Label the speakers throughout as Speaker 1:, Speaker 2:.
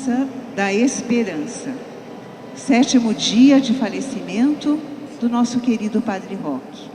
Speaker 1: Missa da Esperança. 7º dia de falecimento do nosso querido Padre Roque.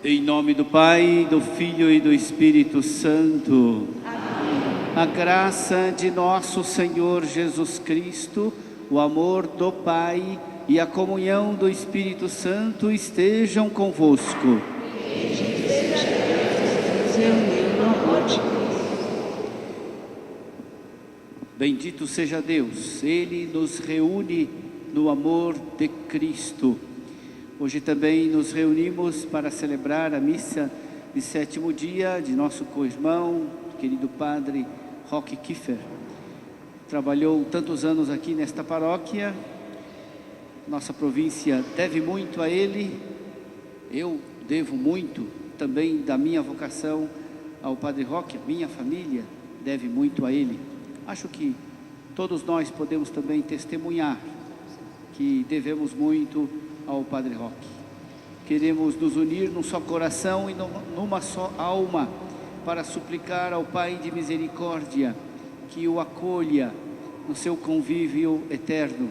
Speaker 2: Em nome do Pai, do Filho e do Espírito Santo. Amém. A graça de nosso Senhor Jesus Cristo, o amor do Pai e a comunhão do Espírito Santo estejam convosco. Bendito seja Deus, Ele nos reúne no amor de Cristo. Hoje também nos reunimos para celebrar a missa de 7º dia de nosso co-irmão, querido Padre Roque Kiefer. Trabalhou tantos anos aqui nesta paróquia, nossa província deve muito a ele, eu devo muito também da minha vocação ao Padre Roque, a minha família deve muito a ele. Acho que todos nós podemos também testemunhar que devemos muito ao Padre Roque. Queremos nos unir num só coração e numa só alma para suplicar ao Pai de misericórdia que o acolha no seu convívio eterno,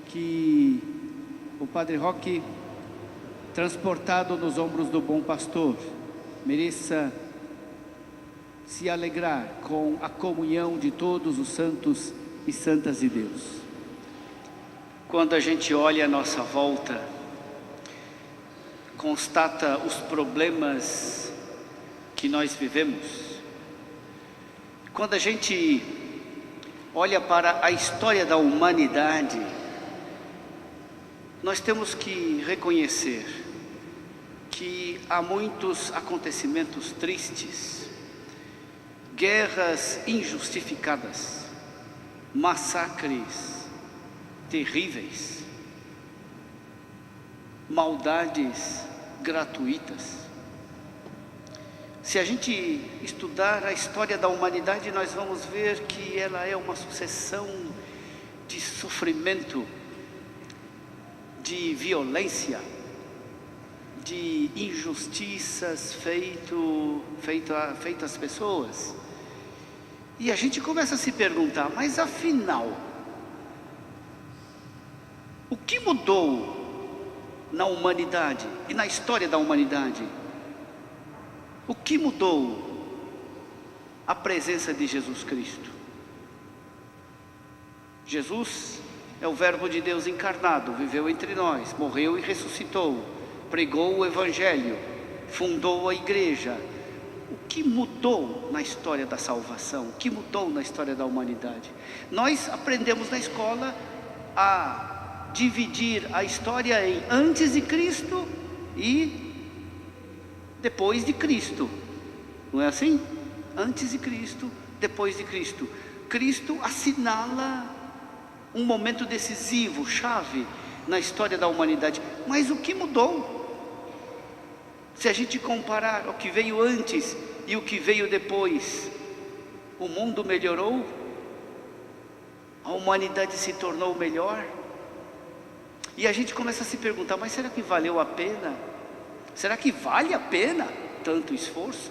Speaker 2: que o Padre Roque, transportado nos ombros do bom pastor, mereça se alegrar com a comunhão de todos os santos e santas de Deus. Quando a gente olha à nossa volta, constata os problemas que nós vivemos. Quando a gente olha para a história da humanidade, nós temos que reconhecer que há muitos acontecimentos tristes, guerras injustificadas, massacres terríveis, maldades gratuitas. Se a gente estudar a história da humanidade, nós vamos ver que ela é uma sucessão de sofrimento, de violência, de injustiças feitas às pessoas. E a gente começa a se perguntar, mas afinal, o que mudou na humanidade e na história da humanidade? O que mudou a presença de Jesus Cristo? Jesus é o Verbo de Deus encarnado, viveu entre nós, morreu e ressuscitou, pregou o Evangelho, fundou a igreja. O que mudou na história da salvação? O que mudou na história da humanidade? Nós aprendemos na escola a dividir a história em antes de Cristo e depois de Cristo. Não é assim? Antes de Cristo, depois de Cristo. Cristo assinala um momento decisivo, chave na história da humanidade. Mas o que mudou? Se a gente comparar o que veio antes e o que veio depois, o mundo melhorou? A humanidade se tornou melhor? E a gente começa a se perguntar, mas será que valeu a pena? Será que vale a pena tanto esforço?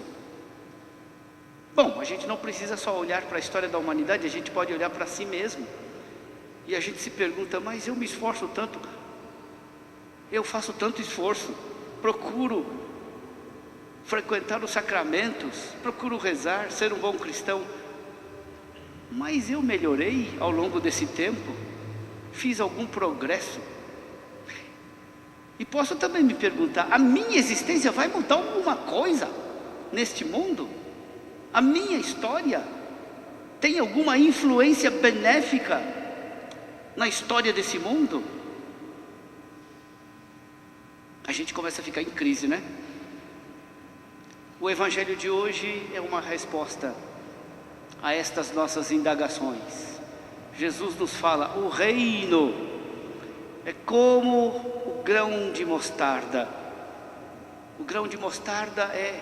Speaker 2: Bom, a gente não precisa só olhar para a história da humanidade, a gente pode olhar para si mesmo. E a gente se pergunta, mas eu me esforço tanto, eu faço tanto esforço, procuro frequentar os sacramentos, procuro rezar, ser um bom cristão, mas eu melhorei ao longo desse tempo? Fiz algum progresso? E posso também me perguntar, a minha existência vai mudar alguma coisa neste mundo? A minha história tem alguma influência benéfica na história desse mundo? A gente começa a ficar em crise, né? O Evangelho de hoje é uma resposta a estas nossas indagações. Jesus nos fala: o reino é como o grão de mostarda. O grão de mostarda é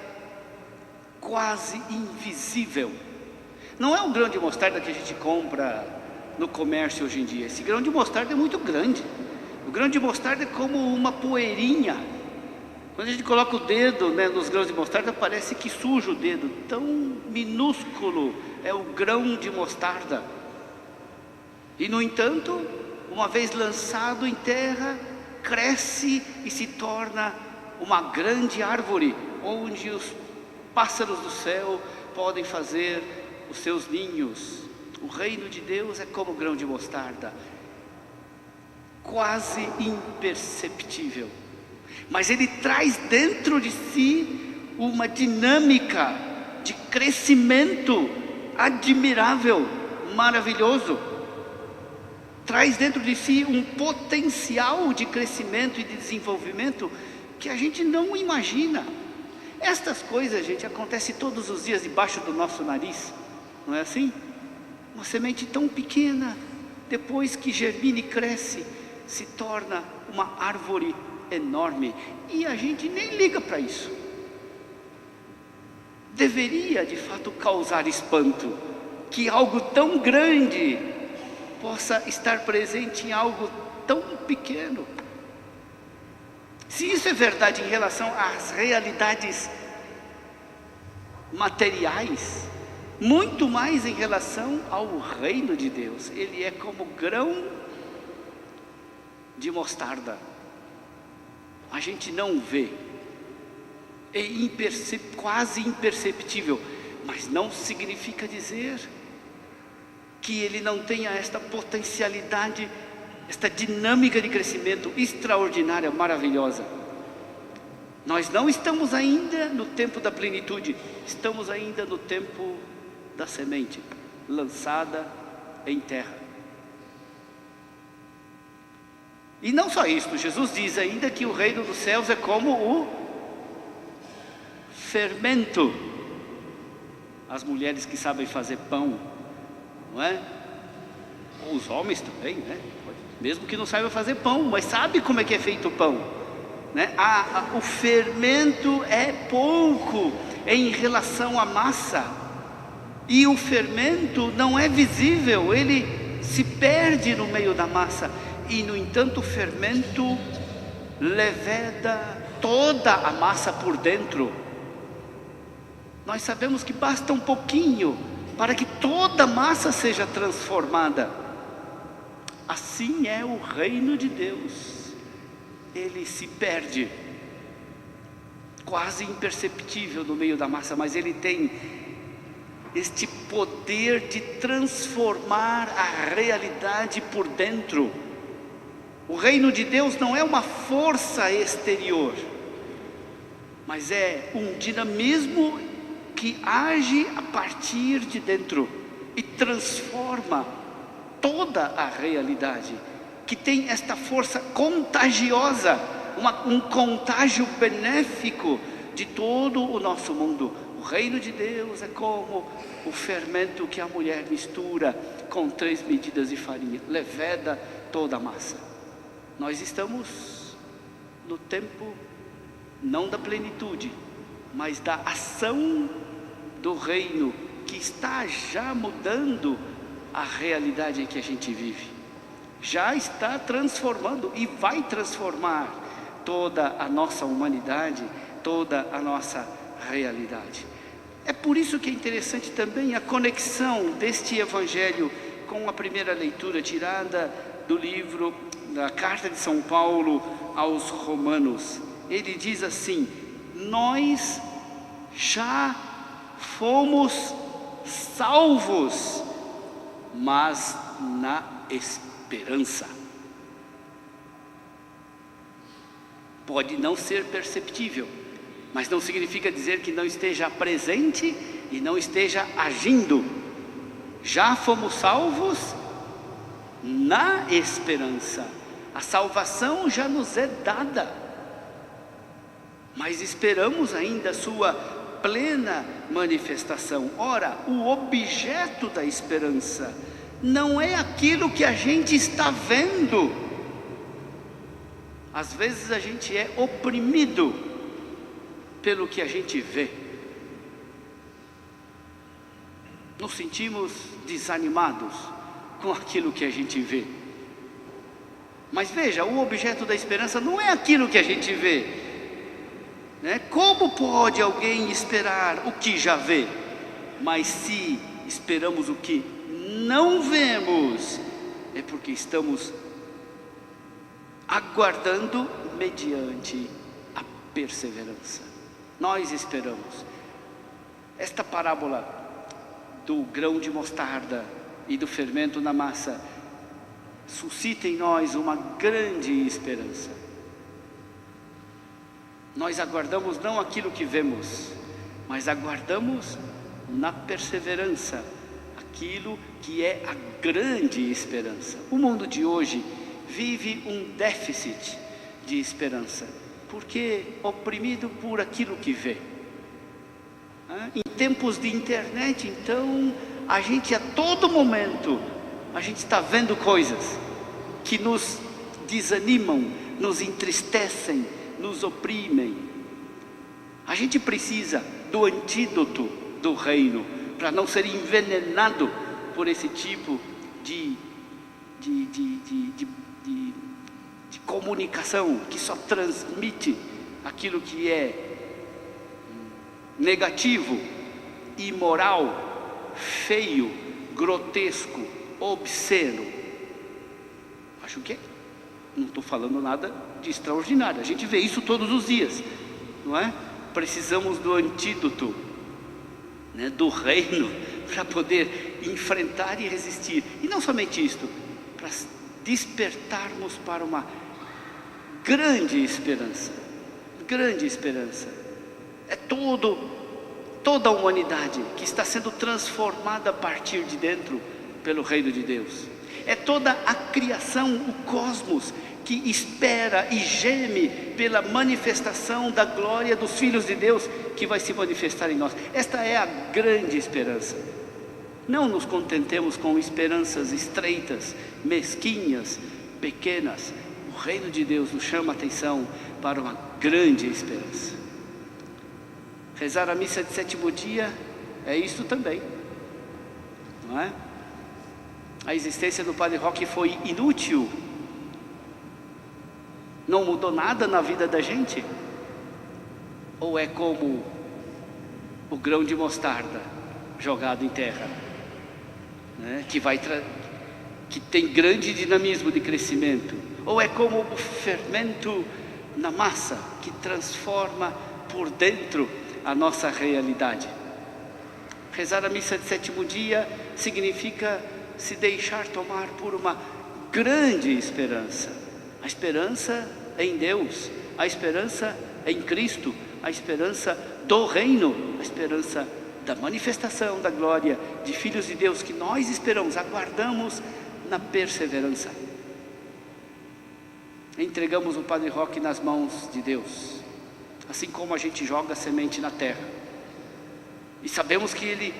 Speaker 2: quase invisível. Não é o grão de mostarda que a gente compra no comércio hoje em dia. Esse grão de mostarda é muito grande. O grão de mostarda é como uma poeirinha. Quando a gente coloca o dedo, nos grãos de mostarda, parece que suja o dedo. Tão minúsculo é o grão de mostarda. E no entanto, uma vez lançado em terra, cresce e se torna uma grande árvore, onde os pássaros do céu podem fazer os seus ninhos. O reino de Deus é como o grão de mostarda, quase imperceptível, mas ele traz dentro de si uma dinâmica de crescimento admirável, maravilhoso. Traz dentro de si um potencial de crescimento e de desenvolvimento que a gente não imagina. Estas coisas, gente, acontecem todos os dias debaixo do nosso nariz, não é assim? Uma semente tão pequena, depois que germina e cresce, se torna uma árvore enorme, e a gente nem liga para isso. Deveria de fato causar espanto que algo tão grande possa estar presente em algo tão pequeno. Se isso é verdade em relação às realidades materiais, muito mais em relação ao reino de Deus. Ele é como grão de mostarda. A gente não vê, é quase imperceptível, mas não significa dizer que ele não tenha esta potencialidade, esta dinâmica de crescimento extraordinária, maravilhosa. Nós não estamos ainda no tempo da plenitude, estamos ainda no tempo da semente lançada em terra. E não só isso, Jesus diz ainda que o reino dos céus é como o fermento. As mulheres que sabem fazer pão, não é? Ou os homens também, né? Mesmo que não saiba fazer pão, mas sabe como é que é feito o pão, né? O fermento é pouco em relação à massa. E o fermento não é visível, ele se perde no meio da massa. E no entanto o fermento leveda toda a massa por dentro. Nós sabemos que basta um pouquinho para que toda a massa seja transformada. Assim é o reino de Deus. Ele se perde, quase imperceptível no meio da massa, mas ele tem este poder de transformar a realidade por dentro. O reino de Deus não é uma força exterior, mas é um dinamismo que age a partir de dentro e transforma toda a realidade, que tem esta força contagiosa, um contágio benéfico de todo o nosso mundo. O reino de Deus é como o fermento que a mulher mistura com 3 medidas de farinha, leveda toda a massa. Nós estamos no tempo não da plenitude, mas da ação do reino, que está já mudando a realidade em que a gente vive. Já está transformando e vai transformar toda a nossa humanidade, toda a nossa realidade. É por isso que é interessante também a conexão deste evangelho com a primeira leitura tirada do livro da carta de São Paulo aos Romanos. Ele diz assim: nós já fomos salvos, mas na esperança. Pode não ser perceptível, mas não significa dizer que não esteja presente e não esteja agindo. Já fomos salvos na esperança. A salvação já nos é dada, mas esperamos ainda a sua plena manifestação. Ora, o objeto da esperança não é aquilo que a gente está vendo. Às vezes a gente é oprimido pelo que a gente vê. Nos sentimos desanimados com aquilo que a gente vê. Mas veja, o objeto da esperança não é aquilo que a gente vê, né? Como pode alguém esperar o que já vê? Mas se esperamos o que não vemos, é porque estamos aguardando mediante a perseverança. Nós esperamos. Esta parábola do grão de mostarda e do fermento na massa suscita em nós uma grande esperança. Nós aguardamos não aquilo que vemos, mas aguardamos na perseverança aquilo que é a grande esperança. O mundo de hoje vive um déficit de esperança, porque oprimido por aquilo que vê. Em tempos de internet, então, a gente a todo momento, a gente está vendo coisas que nos desanimam, nos entristecem, nos oprimem. A gente precisa do antídoto do reino, para não ser envenenado por esse tipo de comunicação que só transmite aquilo que é negativo, imoral, feio, grotesco, obsceno. Acho que não estou falando nada de extraordinário. A gente vê isso todos os dias, não é? Precisamos do antídoto, né, do reino, para poder enfrentar e resistir. E não somente isto, para despertarmos para uma grande esperança. Grande esperança. É toda a humanidade que está sendo transformada a partir de dentro pelo reino de Deus. É toda a criação, o cosmos, que espera e geme pela manifestação da glória dos filhos de Deus, que vai se manifestar em nós. Esta é a grande esperança. Não nos contentemos com esperanças estreitas, mesquinhas, pequenas. O reino de Deus nos chama a atenção para uma grande esperança. Rezar a missa de sétimo dia é isso também, não é? A existência do Padre Roque foi inútil? Não mudou nada na vida da gente? Ou é como o grão de mostarda jogado em terra, né? Que tem grande dinamismo de crescimento? Ou é como o fermento na massa, que transforma por dentro a nossa realidade? Rezar a missa de sétimo dia significa se deixar tomar por uma grande esperança. A esperança em Deus, a esperança em Cristo, a esperança do reino, a esperança da manifestação da glória de filhos de Deus, que nós esperamos, aguardamos na perseverança. Entregamos o Padre Roque nas mãos de Deus, assim como a gente joga a semente na terra, e sabemos que Ele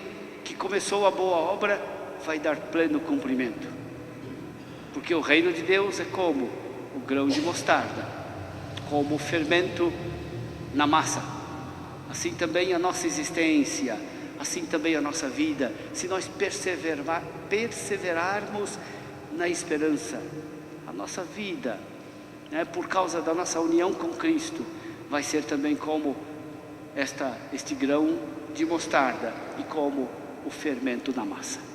Speaker 2: que começou a boa obra vai dar pleno cumprimento, porque o reino de Deus é como o grão de mostarda, como o fermento na massa. Assim também a nossa existência, assim também a nossa vida, se nós perseverarmos na esperança, a nossa vida, né, por causa da nossa união com Cristo, vai ser também como este grão de mostarda e como o fermento na massa.